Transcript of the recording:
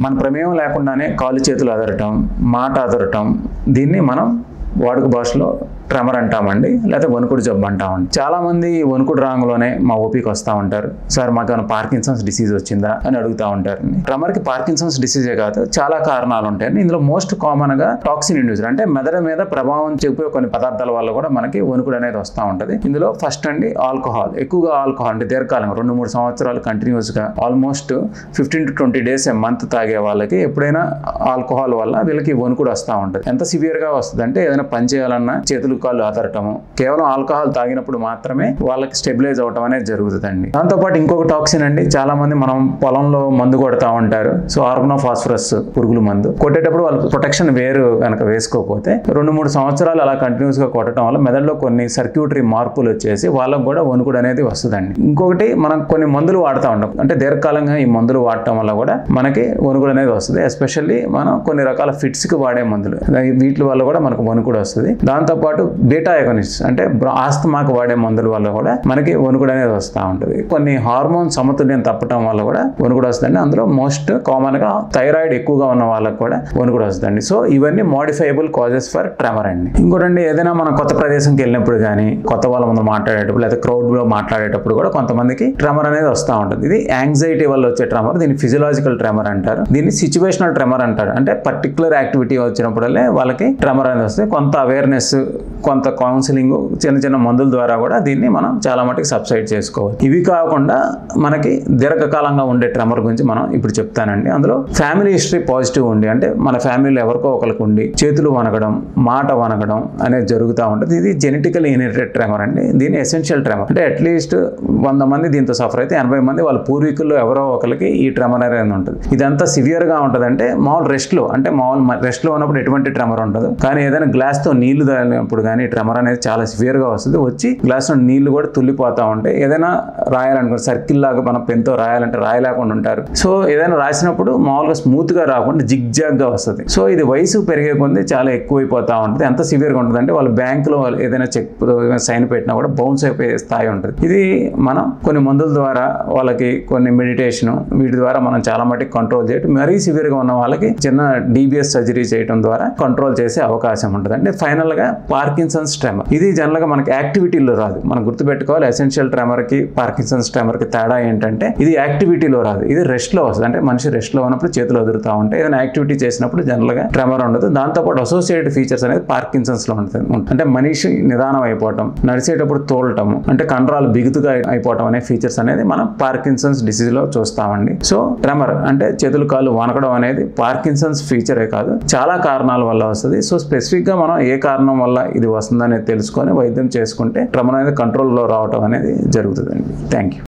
మన ప్రమేయం లేకుండానే కాళ్ళు చేతులు అదరటం, మాట అదరటం, దీన్ని మనం వాడుక భాషలో ట్రెమర్ అంటామండి, లేకపోతే వణుకుడు జబ్బు అంటామండి. చాలా మంది వణుకుడు రాంగ్లోనే మా ఓపీకి వస్తూ ఉంటారు. సార్ మాకు ఏమైనా పార్కిన్సన్స్ డిసీజ్ వచ్చిందా అని అడుగుతూ ఉంటారండి. ట్రెమర్కి పార్కిన్సన్స్ డిసీజే కాదు, చాలా కారణాలు ఉంటాయండి. ఇందులో మోస్ట్ కామన్గా టాక్సిన్ ఇండ్యూస్డ్, అంటే మెదడు మీద ప్రభావం చూపే కొన్ని పదార్థాల వల్ల కూడా మనకి వణుకుడు అనేది వస్తూ ఉంటుంది. ఇందులో ఫస్ట్ అండి ఆల్కహాల్. ఎక్కువగా ఆల్కహాల్ అంటే దీర్ఘకాలంగా 2-3 సంవత్సరాలు కంటిన్యూస్గా ఆల్మోస్ట్ 15 to 20 days మంత్ తాగే వాళ్ళకి ఎప్పుడైనా ఆల్కహాల్ వల్ల వీళ్ళకి వణుకుడు వస్తూ ఉంటుంది. ఎంత సివియర్గా వస్తుంది అంటే ఏదైనా పని చేయాలన్నా చేతులు కాళ్ళు ఆదరటము, కేవలం ఆల్కహాల్ తాగినప్పుడు మాత్రమే వాళ్ళకి స్టెబిలైజ్ అవటం అనేది జరుగుతుందండి. దాంతోపాటు ఇంకొక టాక్సిన్ అండి, చాలా మంది మనం పొలంలో మందు కొడతా ఉంటారు. సో ఆర్గనోఫాస్ఫరస్ పురుగుల మందు కొట్టేటప్పుడు వాళ్ళు ప్రొటెక్షన్ వేరు కనుక వేసుకోకపోతే 2-3 సంవత్సరాలు అలా కంటిన్యూస్ గా కొట్టడం వల్ల మెదడులో కొన్ని సర్క్యూటరీ మార్పులు వచ్చేసి వాళ్ళకు కూడా వణుకుడు అనేది వస్తుందండి. ఇంకొకటి మనం కొన్ని మందులు వాడుతూ ఉంటాం, అంటే దీర్ఘకాలంగా ఈ మందులు వాడటం వల్ల కూడా మనకి వణుకుడు అనేది వస్తుంది. ఎస్పెషల్లీ మనం కొన్ని రకాల ఫిట్స్ కి వాడే మందులు, వీటి వల్ల కూడా మనకు వణుకుడు వస్తుంది. దాంతోపాటు బీటా ఎగనిస్ట్ అంటే ఆస్తమాకు వాడే మందుల వల్ల కూడా మనకి వణుకుడు అనేది వస్తూ ఉంటుంది. కొన్ని హార్మోన్ సమతుల్యం తప్పటం వల్ల కూడా వణుకుడు వస్తుందండి. అందులో మోస్ట్ కామన్ గా థైరాయిడ్ ఎక్కువగా ఉన్న వాళ్ళకి కూడా వణుకుడు వస్తుందండి. సో ఇవన్నీ మోడిఫైబుల్ కాజెస్ ఫర్ ట్రెమర్ అండి. ఇంకోటండి, ఏదైనా మనం కొత్త ప్రదేశంకి వెళ్ళినప్పుడు కానీ, కొత్త వాళ్ళ ముందు మాట్లాడేటప్పుడు లేదా క్రౌడ్ లో మాట్లాడేటప్పుడు కూడా కొంతమందికి ట్రెమర్ అనేది వస్తూ ఉంటుంది. ఇది యాంగ్జైటీ వల్ల వచ్చే ట్రెమర్, దీన్ని ఫిజియలాజికల్ ట్రెమర్ అంటారు. దీన్ని సిచ్యువేషనల్ ట్రెమర్ అంటారు. అంటే పర్టికులర్ యాక్టివిటీ వచ్చినప్పుడల్లే వాళ్ళకి ట్రెమర్ అనేది వస్తుంది. కొంత అవేర్నెస్, కొంత కౌన్సిలింగ్, చిన్న చిన్న మందుల ద్వారా కూడా దీన్ని మనం చాలా మటుకు సబ్సైడ్ చేసుకోవాలి. ఇవి కాకుండా మనకి దీర్ఘకాలంగా ఉండే ట్రెమర్ గురించి మనం ఇప్పుడు చెప్తానండి. అందులో ఫ్యామిలీ హిస్టరీ పాజిటివ్ ఉండి, అంటే మన ఫ్యామిలీలో ఎవరికో ఒకరికి ఉండి చేతులు వనగడం, మాట వనగడం అనేది జరుగుతూ ఉంటుంది. ఇది జెనెటికల్ ఇన్హెరిటెడ్ ట్రెమర్ అండి. దీన్ని ఎసెన్షియల్ ట్రెమర్, అంటే అట్లీస్ట్ 100 మంది దీంతో సఫర్ అయితే 80 మంది వాళ్ళ పూర్వీకుల్లో ఎవరో ఒకరికి ఈ ట్రెమర్ అనేది ఉంటుంది. ఇదంతా సివియర్ గా ఉంటుంది. అంటే మామూలు రెస్ట్ లో, అంటే మామూలు రెస్ట్ లో ఉన్నప్పుడు ఎటువంటి ట్రెమర్ ఉండదు. కానీ ఏదైనా గ్లాస్ తో నీళ్లు తాగినప్పుడు కానీ ట్రెమర్ అనేది చాలా సివియర్ గా వస్తుంది. వచ్చి గ్లాస్ లో నీళ్లు కూడా తుల్లిపోతా ఉంటాయి. ఏదైనా రాయాలనుకో సర్కిల్ లాగా మనం పెన్తో రాయాలంటే రాయలేకుండా ఉంటారు. సో ఏదైనా రాసినప్పుడు మామూలుగా స్మూత్ గా రాకుండా జిగ్ జాగ్ గా వస్తుంది. సో ఇది వయసు పెరిగే కొద్ది చాలా ఎక్కువైపోతా ఉంటుంది. ఎంత సివియర్ గా ఉంటుంది అంటే వాళ్ళు బ్యాంక్ లో ఏదైనా చెక్ సైన్ పెట్టినా కూడా బౌన్స్ అయిపోయే స్థాయి ఉంటుంది. ఇది మనం కొన్ని మందుల ద్వారా, వాళ్ళకి కొన్ని మెడిటేషన్, వీటి ద్వారా మనం చాలా మటుకు కంట్రోల్ చేయడం. మరీ సివియర్ గా ఉన్న వాళ్ళకి చిన్న DBS సర్జరీ చేయడం ద్వారా కంట్రోల్ చేసే అవకాశం ఉంటుంది. అంటే ఫైనల్ గా పార్కిన్సన్స్ ట్రెమర్, ఇది జనరల్ గా మనకి యాక్టివిటీలో రాదు. మనం గుర్తుపెట్టుకోవాలి, ఎసెన్షియల్ ట్రెమర్ కి పార్కిన్సన్స్ ట్రెమర్ కి తేడా ఏంటంటే ఇది యాక్టివిటీలో రాదు, ఇది రెస్ట్ లో వస్తుంది. అంటే మనిషి రెస్ట్ లో ఉన్నప్పుడు చేతులు వదులుతూ ఉంటాయి. ఏదైనా యాక్టివిటీ చేసినప్పుడు జనరల్ గా ట్రెమర్ ఉండదు. దాంతోపాటు అసోసియేటెడ్ ఫీచర్స్ అనేది పార్కిన్సన్స్ లో ఉంటుంది. అంటే మనిషి నిదానం అయిపోవటం, నడిచేటప్పుడు తోలటం, అంటే కండరాలు బిగుతుగా అయిపోవటం అనే ఫీచర్స్ అనేది మనం పార్కిన్సన్స్ డిసీజ్ లో చూస్తామండి. సో ట్రెమర్ అంటే చేతులు కాళ్ళు వనకడం అనేది పార్కిన్సన్స్ ఫీచరే కాదు, చాలా కారణాల వల్ల వస్తుంది. సో స్పెసిఫిక్ గా మనం ఏ కారణం వల్ల ఇది వస్తుందనేది తెలుసుకొని వైద్యం చేసుకుంటే ట్రెమర్ అనేది కంట్రోల్లో రావటం అనేది జరుగుతుందండి. Thank you.